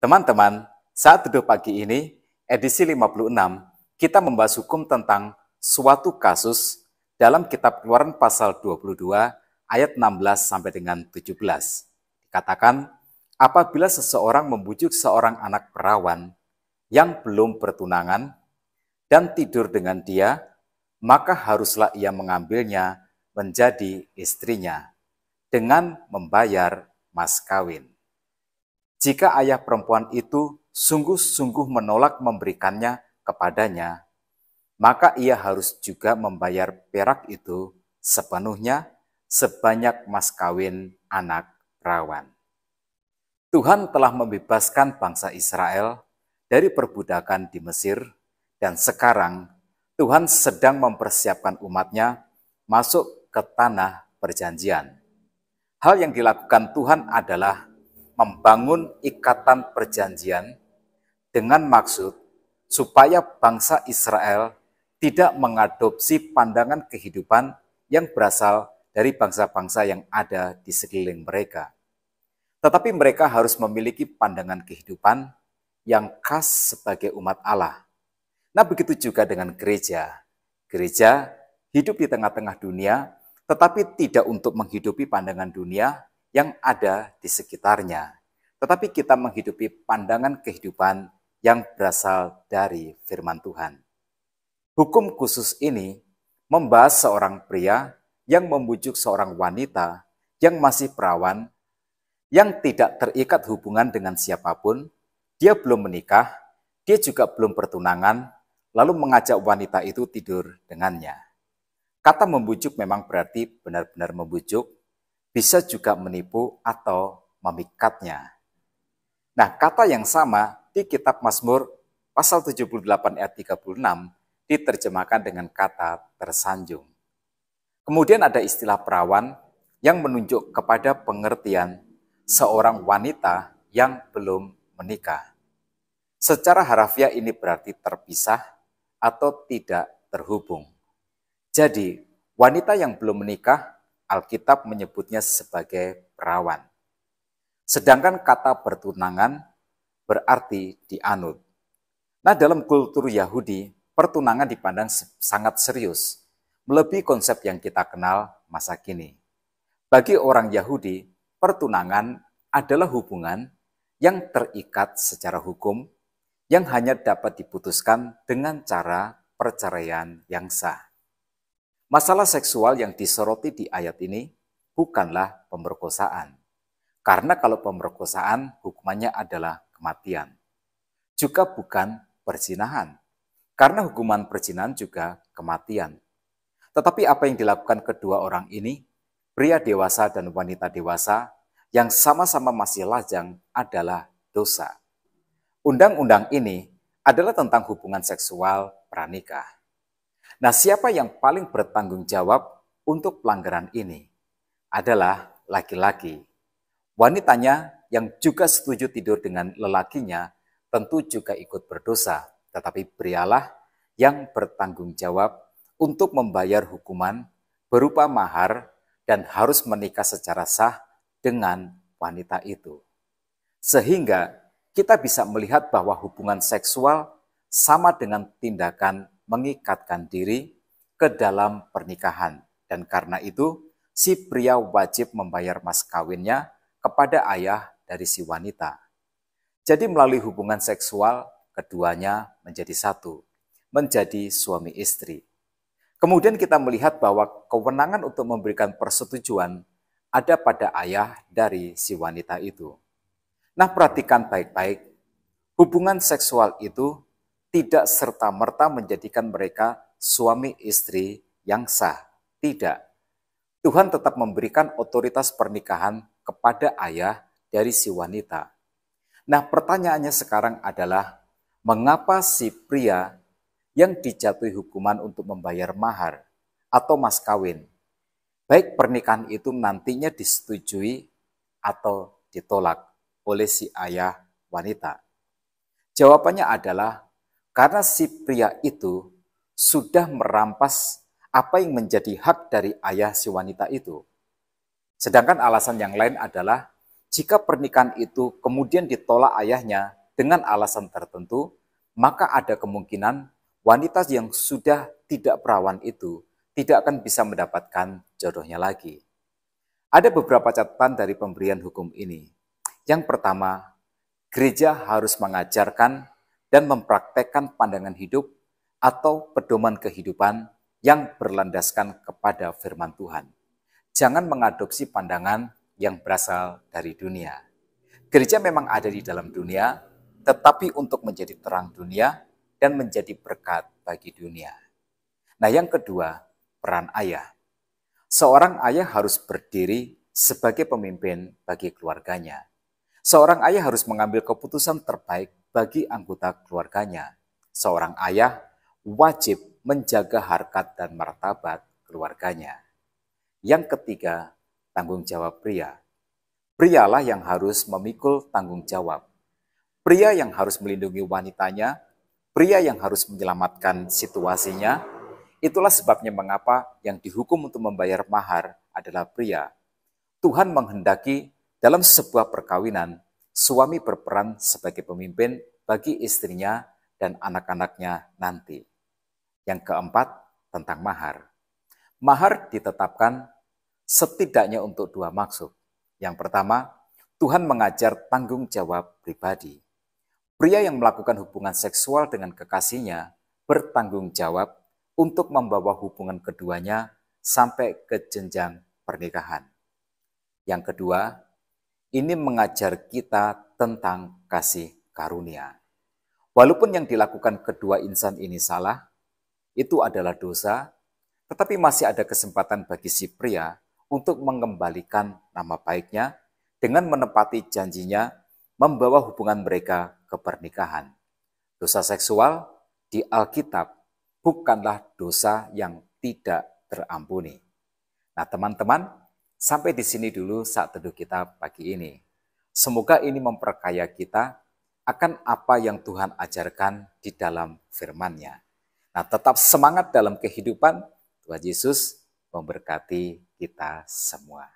Teman-teman, saat teduh pagi ini, edisi 56, kita membahas hukum tentang suatu kasus dalam kitab Keluaran pasal 22 ayat 16 sampai dengan 17. Dikatakan, apabila seseorang membujuk seorang anak perawan yang belum bertunangan dan tidur dengan dia, maka haruslah ia mengambilnya menjadi istrinya dengan membayar mas kawin. Jika ayah perempuan itu sungguh-sungguh menolak memberikannya kepadanya, maka ia harus juga membayar perak itu sepenuhnya sebanyak mas kawin anak perawan. Tuhan telah membebaskan bangsa Israel dari perbudakan di Mesir, dan sekarang Tuhan sedang mempersiapkan umatnya masuk ke tanah perjanjian. Hal yang dilakukan Tuhan adalah membangun ikatan perjanjian dengan maksud supaya bangsa Israel tidak mengadopsi pandangan kehidupan yang berasal dari bangsa-bangsa yang ada di sekeliling mereka. Tetapi mereka harus memiliki pandangan kehidupan yang khas sebagai umat Allah. Nah, begitu juga dengan gereja. Gereja hidup di tengah-tengah dunia, tetapi tidak untuk menghidupi pandangan dunia yang ada di sekitarnya, tetapi kita menghidupi pandangan kehidupan yang berasal dari firman Tuhan. Hukum khusus ini membahas seorang pria yang membujuk seorang wanita yang masih perawan, yang tidak terikat hubungan dengan siapapun, dia belum menikah, dia juga belum bertunangan, lalu mengajak wanita itu tidur dengannya. Kata membujuk memang berarti benar-benar membujuk, bisa juga menipu atau memikatnya. Nah, kata yang sama di kitab Mazmur pasal 78 ayat 36 diterjemahkan dengan kata tersanjung. Kemudian ada istilah perawan yang menunjuk kepada pengertian seorang wanita yang belum menikah. Secara harafiah ini berarti terpisah atau tidak terhubung. Jadi, wanita yang belum menikah, Alkitab menyebutnya sebagai perawan. Sedangkan kata bertunangan berarti dianut. Nah, dalam kultur Yahudi, pertunangan dipandang sangat serius, melebihi konsep yang kita kenal masa kini. Bagi orang Yahudi, pertunangan adalah hubungan yang terikat secara hukum, yang hanya dapat diputuskan dengan cara perceraian yang sah. Masalah seksual yang disoroti di ayat ini bukanlah pemerkosaan. Karena kalau pemerkosaan hukumannya adalah kematian. Juga bukan perzinahan. Karena hukuman perzinahan juga kematian. Tetapi apa yang dilakukan kedua orang ini, pria dewasa dan wanita dewasa, yang sama-sama masih lajang adalah dosa. Undang-undang ini adalah tentang hubungan seksual pranikah. Nah, siapa yang paling bertanggung jawab untuk pelanggaran ini? Adalah laki-laki. Wanitanya yang juga setuju tidur dengan lelakinya tentu juga ikut berdosa, tetapi prialah yang bertanggung jawab untuk membayar hukuman berupa mahar dan harus menikah secara sah dengan wanita itu. Sehingga kita bisa melihat bahwa hubungan seksual sama dengan tindakan mengikatkan diri ke dalam pernikahan. Dan karena itu, si pria wajib membayar mas kawinnya kepada ayah dari si wanita. Jadi melalui hubungan seksual, keduanya menjadi satu, menjadi suami istri. Kemudian kita melihat bahwa kewenangan untuk memberikan persetujuan ada pada ayah dari si wanita itu. Nah, perhatikan baik-baik, hubungan seksual itu tidak serta-merta menjadikan mereka suami istri yang sah. Tidak. Tuhan tetap memberikan otoritas pernikahan kepada ayah dari si wanita. Nah, pertanyaannya sekarang adalah, mengapa si pria yang dijatuhi hukuman untuk membayar mahar atau mas kawin, baik pernikahan itu nantinya disetujui atau ditolak oleh si ayah wanita? Jawabannya adalah, karena si pria itu sudah merampas apa yang menjadi hak dari ayah si wanita itu. Sedangkan alasan yang lain adalah, jika pernikahan itu kemudian ditolak ayahnya, dengan alasan tertentu, maka ada kemungkinan wanita yang sudah tidak perawan itu tidak akan bisa mendapatkan jodohnya lagi. Ada beberapa catatan dari pemberian hukum ini. Yang pertama, gereja harus mengajarkan dan mempraktekkan pandangan hidup atau pedoman kehidupan yang berlandaskan kepada firman Tuhan. Jangan mengadopsi pandangan yang berasal dari dunia. Gereja memang ada di dalam dunia, tetapi untuk menjadi terang dunia dan menjadi berkat bagi dunia. Nah, yang kedua, peran ayah. Seorang ayah harus berdiri sebagai pemimpin bagi keluarganya. Seorang ayah harus mengambil keputusan terbaik bagi anggota keluarganya. Seorang ayah wajib menjaga harkat dan martabat keluarganya. Yang ketiga, tanggung jawab pria. Prialah yang harus memikul tanggung jawab. Pria yang harus melindungi wanitanya, pria yang harus menyelamatkan situasinya. Itulah sebabnya mengapa yang dihukum untuk membayar mahar adalah pria. Tuhan menghendaki dalam sebuah perkawinan, suami berperan sebagai pemimpin bagi istrinya dan anak-anaknya nanti. Yang keempat, tentang mahar. Mahar ditetapkan setidaknya untuk dua maksud. Yang pertama, Tuhan mengajar tanggung jawab pribadi. Pria yang melakukan hubungan seksual dengan kekasihnya bertanggung jawab untuk membawa hubungan keduanya sampai ke jenjang pernikahan. Yang kedua, ini mengajar kita tentang kasih karunia. Walaupun yang dilakukan kedua insan ini salah, itu adalah dosa, tetapi masih ada kesempatan bagi si pria untuk mengembalikan nama baiknya dengan menepati janjinya membawa hubungan mereka ke pernikahan. Dosa seksual di Alkitab bukanlah dosa yang tidak terampuni. Nah teman-teman, sampai di sini dulu saat teduh kita pagi ini. Semoga ini memperkaya kita akan apa yang Tuhan ajarkan di dalam firman-Nya. Nah tetap semangat dalam kehidupan. Tuhan Yesus memberkati kita semua.